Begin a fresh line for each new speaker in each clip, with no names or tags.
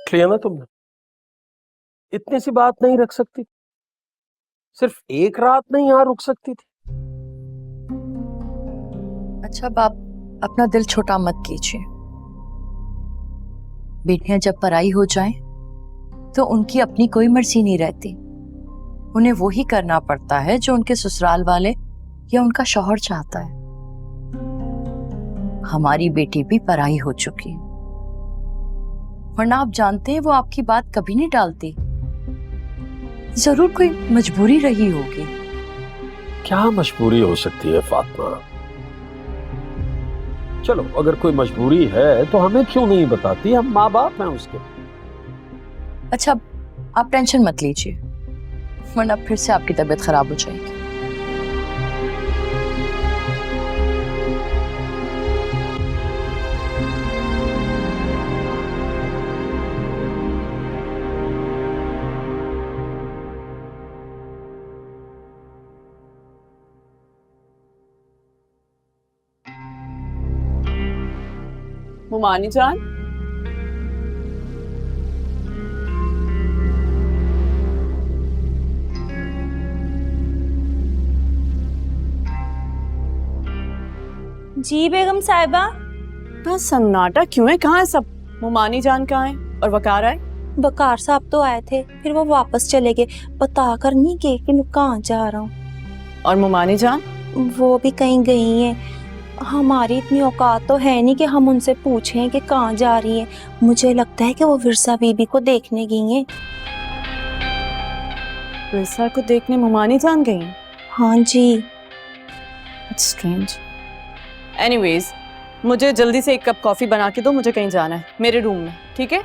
देख लिया ना तुमने, इतनी सी बात नहीं रख सकती? सिर्फ एक रात नहीं यहाँ रुक सकती थी?
अच्छा बाप, अपना दिल छोटा मत कीजिए। बेटियां जब पराई हो जाएं, तो उनकी अपनी कोई मर्जी नहीं रहती। उन्हें वो ही करना पड़ता है जो उनके ससुराल वाले या उनका शौहर चाहता है। हमारी बेटी भी पराई हो चुकी है, वरना आप जानते हैं वो आपकी बात कभी नहीं टालती। जरूर कोई मजबूरी रही होगी।
क्या मजबूरी हो सकती है फातिमा? चलो अगर कोई मजबूरी है तो हमें क्यों नहीं बताती? हम माँ बाप हैं उसके।
अच्छा, आप टेंशन मत लीजिए, वरना फिर से आपकी तबीयत खराब हो जाएगी।
मुमानी जान,
जी बेगम साहिबा।
इतना सन्नाटा क्यों है? कहाँ है सब? मुमानी जान कहाँ है और वकार आए?
बकार साहब तो आए थे, फिर वो वापस चले गए, बता कर नहीं गए कि मैं कहाँ जा रहा हूँ।
और मुमानी जान?
वो भी कहीं गई हैं। हमारी इतनी औकात तो है नहीं कि हम उनसे पूछें कि कहाँ जा रही हैं। मुझे लगता है कि वो विरसा बीबी को देखने गई हैं।
विरसा को देखने मुमानी जान गई हैं?
हाँ जी।
स्ट्रेंज। एनीवेज, मुझे जल्दी से एक कप कॉफी बना के दो, मुझे कहीं जाना है, मेरे रूम में, ठीक है?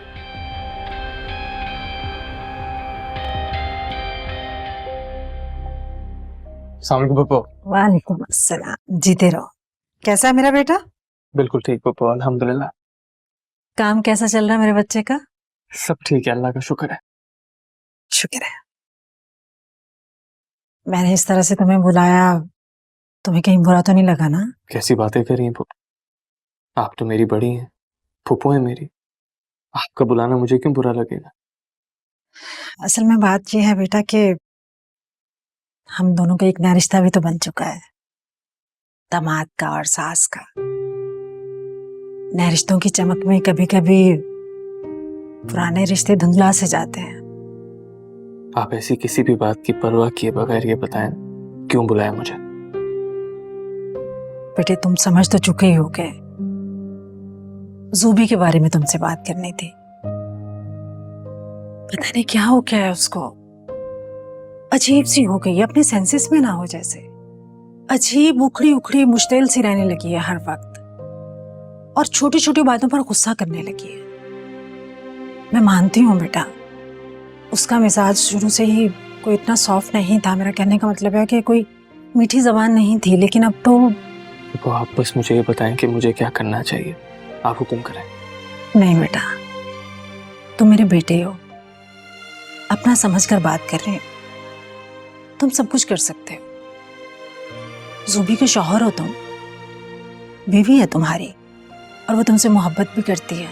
वालेकुम अस्सलाम। जीते रहो। कैसा है मेरा बेटा?
बिल्कुल ठीक पप्पू, अल्हम्दुलिल्लाह।
काम कैसा चल रहा है मेरे बच्चे का?
सब ठीक है, अल्लाह का शुक्र है।
शुक्र है। मैंने इस तरह से तुम्हें बुलाया, तुम्हें कहीं बुरा तो नहीं लगा ना?
कैसी बातें कर रही हैं पप्पू? आप तो मेरी बड़ी हैं, फूफो है मेरी। आपका बुलाना मुझे क्यों बुरा लगेगा?
असल में बात यह है बेटा कि हम दोनों का एक नया रिश्ता भी तो बन चुका है, दामाद का और सास का। नए रिश्तों की चमक में कभी कभी पुराने रिश्ते धुंधला से जाते हैं।
आप ऐसी किसी भी बात की परवाह किए बगैर ये बताएं क्यों बुलाया मुझे?
बेटे तुम समझ तो चुके ही होगे, जूबी के बारे में तुमसे बात करनी थी। पता नहीं क्या हो गया है उसको, अजीब सी हो गई है, अपने सेंसेस में ना हो जैसे। अजीब उखड़ी उखड़ी मुश्तिल सी रहने लगी है हर वक्त, और छोटी छोटी बातों पर गुस्सा करने लगी है। मैं मानती हूँ बेटा, उसका मिजाज शुरू से ही कोई इतना सॉफ्ट नहीं था। मेरा कहने का मतलब है कि कोई मीठी जबान नहीं थी, लेकिन अब तो
पप्पू आप बस मुझे ये बताएं कि मुझे क्या करना चाहिए, आप हुक्म करें।
नहीं बेटा, तुम मेरे बेटे हो, अपना समझकर बात कर रहे हो, तुम सब कुछ कर सकते हो। जूबी के शौहर हो तुम, बीवी है तुम्हारी, और वो तुमसे मोहब्बत भी करती है।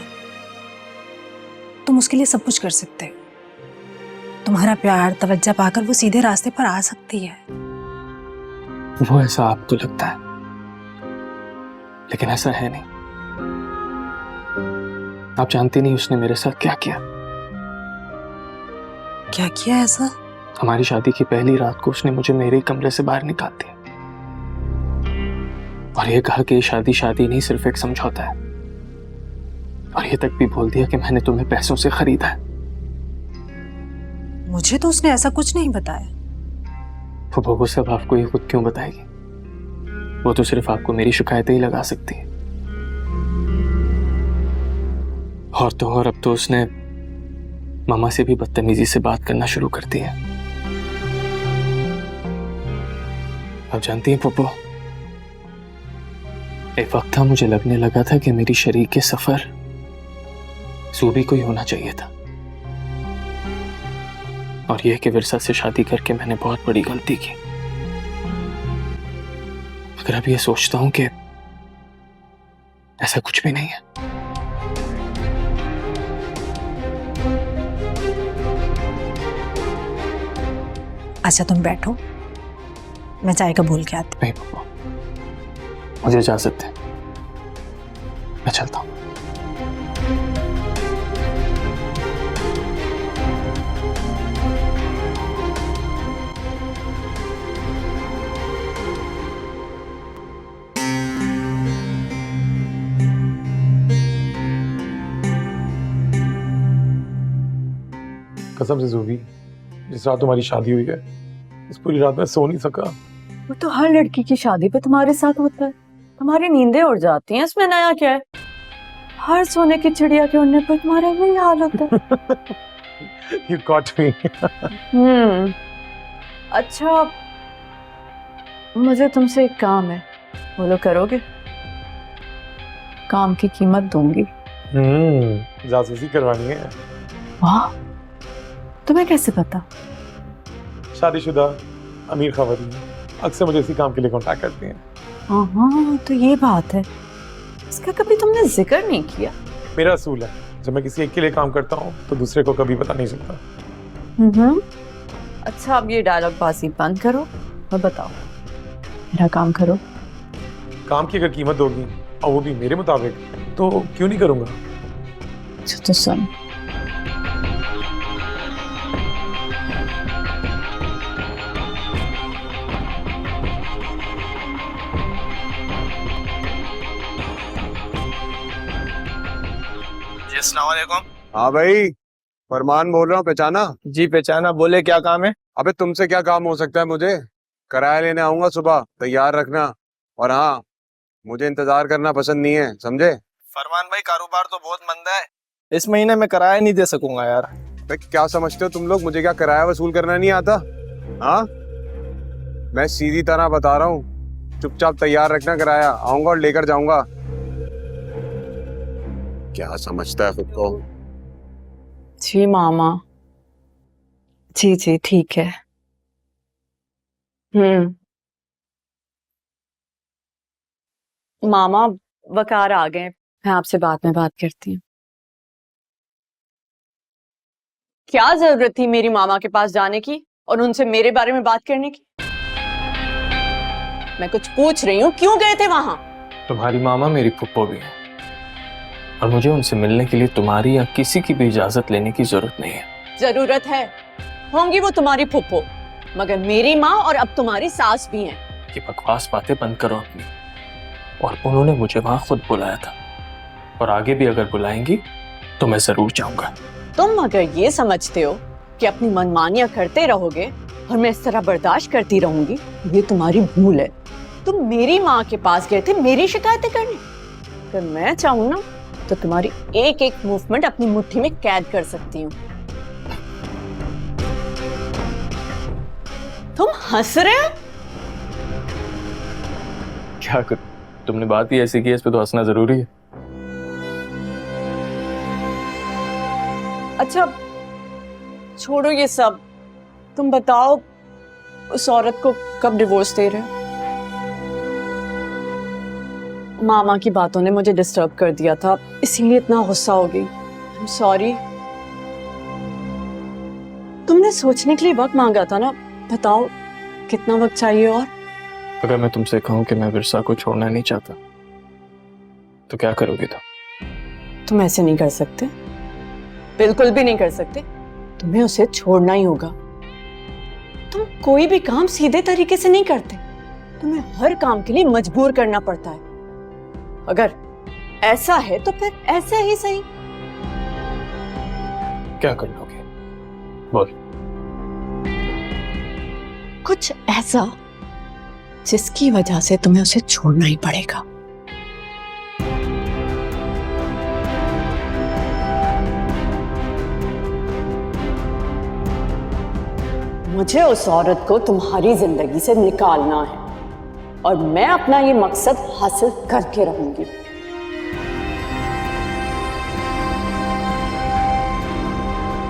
तुम उसके लिए सब कुछ कर सकते हो। तुम्हारा प्यार तवज्जो पाकर वो सीधे रास्ते पर आ सकती है।
वो ऐसा आपको लगता है, लेकिन ऐसा है नहीं। आप जानती नहीं उसने मेरे साथ क्या किया।
क्या किया ऐसा?
हमारी शादी की पहली रात को उसने मुझे मेरे कमरे से बाहर निकाल दिया और ये कहा कि ये शादी शादी नहीं, सिर्फ एक समझौता है। और ये तक भी बोल दिया कि मैंने तुम्हें पैसों से खरीदा है।
मुझे तो उसने ऐसा कुछ नहीं बताया।
फुफो वो सब आपको ये खुद क्यों बताएगी? वो तो सिर्फ आपको मेरी शिकायतें ही लगा सकती है। और तो और अब तो उसने मामा से भी बदतमीजी से बात करना शुरू कर दी है। आप जानती हैं फुफो, एक वक्त था मुझे लगने लगा था कि मेरी शरीक के सफर जूबी को ही होना चाहिए था, और यह कि विरसा से शादी करके मैंने बहुत बड़ी गलती की। मगर अब ये सोचता हूं कि ऐसा कुछ भी नहीं है।
अच्छा तुम बैठो, मैं चाय का बोल के आती
नहीं पापा, मुझे इजाजत दे, मैं चलता हूँ।
कसम से ज़ूबी, जिस रात तुम्हारी शादी हुई है इस पूरी रात मैं सो नहीं सका।
वो तो हर लड़की की शादी पे तुम्हारे साथ होता है, तुम्हारी नींदें उड़ जाती हैं, इसमें नया क्या है? हर सोने की चिड़िया के उड़ने पर तुम्हारा वही हाल होता है।
You caught me.
अच्छा, मुझे तुमसे एक काम है, बोलो करोगे? काम की कीमत दूंगी।
जासूसी करवानी है।
वाह, तुम्हें कैसे पता?
शादीशुदा अमीर खवातीन अक्सर मुझे इसी काम के लिए कांटेक्ट करती हैं।
हाँ, तो ये बात है, इसका कभी तुमने जिक्र नहीं किया।
मेरा असूल है, जब मैं किसी एक के लिए काम करता हूँ तो दूसरे को कभी पता नहीं चलता।
अच्छा, अब ये डायलॉग बाजी बंद करो और बताओ, मेरा काम करो।
काम की अगर कीमत दोगी और वो भी मेरे मुताबिक, तो क्यों नहीं करूँगा।
अच्छा तो सुन,
अस्सलाम वालेकुम।
हाँ भाई, फरमान बोल रहा हूँ, पहचाना?
जी पहचाना, बोले क्या काम है?
अबे तुमसे क्या काम हो सकता है मुझे? किराया लेने आऊंगा सुबह, तैयार रखना। और हाँ, मुझे इंतजार करना पसंद नहीं है, समझे?
फरमान भाई, कारोबार तो बहुत मंदा है, इस महीने में किराया नहीं दे सकूंगा यार।
भाई क्या समझते हो तुम लोग, मुझे क्या किराया वसूल करना नहीं आता? हाँ, मैं सीधी तरह बता रहा हूँ, चुपचाप तैयार रखना, किराया आऊंगा और लेकर जाऊंगा। क्या समझता है खुद को?
जी मामा, जी जी ठीक है। मामा वकार आ गए, मैं आपसे बाद में बात करती हूँ। क्या जरूरत थी मेरी मामा के पास जाने की और उनसे मेरे बारे में बात करने की? मैं कुछ पूछ रही हूँ, क्यों गए थे वहां?
तुम्हारी मामा मेरी फुप्पो भी है और मुझे उनसे मिलने के लिए तुम्हारी या किसी की भी इजाजत लेने की जरूरत नहीं है।
जरूरत है, होंगी वो तुम्हारी फुप्पो, मगर मेरी माँ और अब तुम्हारी सास भी हैं।
ये बकवास बातें बंद करो अपनी। और उन्होंने मुझे वहां खुद बुलाया था और आगे भी अगर बुलाएंगी तो मैं जरूर जाऊंगा।
तुम अगर ये समझते हो कि अपनी मनमानियां करते रहोगे और मैं इस तरह बर्दाश्त करती रहूंगी, ये तुम्हारी भूल है। तुम मेरी माँ के पास गए थे मेरी शिकायतें करने। अगर मैं चाहूँ ना तो तुम्हारी एक एक मूवमेंट अपनी मुट्ठी में कैद कर सकती हूँ। तुम हंस रहे हो?
क्या कर, तुमने बात ही ऐसी की है, इस पे तो हंसना जरूरी है।
अच्छा छोड़ो ये सब, तुम बताओ उस औरत को कब डिवोर्स दे रहे हो? मामा की बातों ने मुझे डिस्टर्ब कर दिया था, इसीलिए इतना गुस्सा हो गई। I'm sorry। तुमने सोचने के लिए वक्त मांगा था ना, बताओ कितना वक्त चाहिए? और
अगर मैं तुमसे कहूं कि मैं विरसा को छोड़ना नहीं चाहता तो क्या करोगे तुम?
तुम ऐसे नहीं कर सकते, बिल्कुल भी नहीं कर सकते। तुम्हें उसे छोड़ना ही होगा। तुम कोई भी काम सीधे तरीके से नहीं करते, तुम्हें हर काम के लिए मजबूर करना पड़ता है। अगर ऐसा है तो फिर ऐसे ही सही।
क्या कर लोगे? बोल।
कुछ ऐसा जिसकी वजह से तुम्हें उसे छोड़ना ही पड़ेगा। मुझे उस औरत को तुम्हारी जिंदगी से निकालना है और मैं अपना ये मकसद हासिल करके रहूंगी।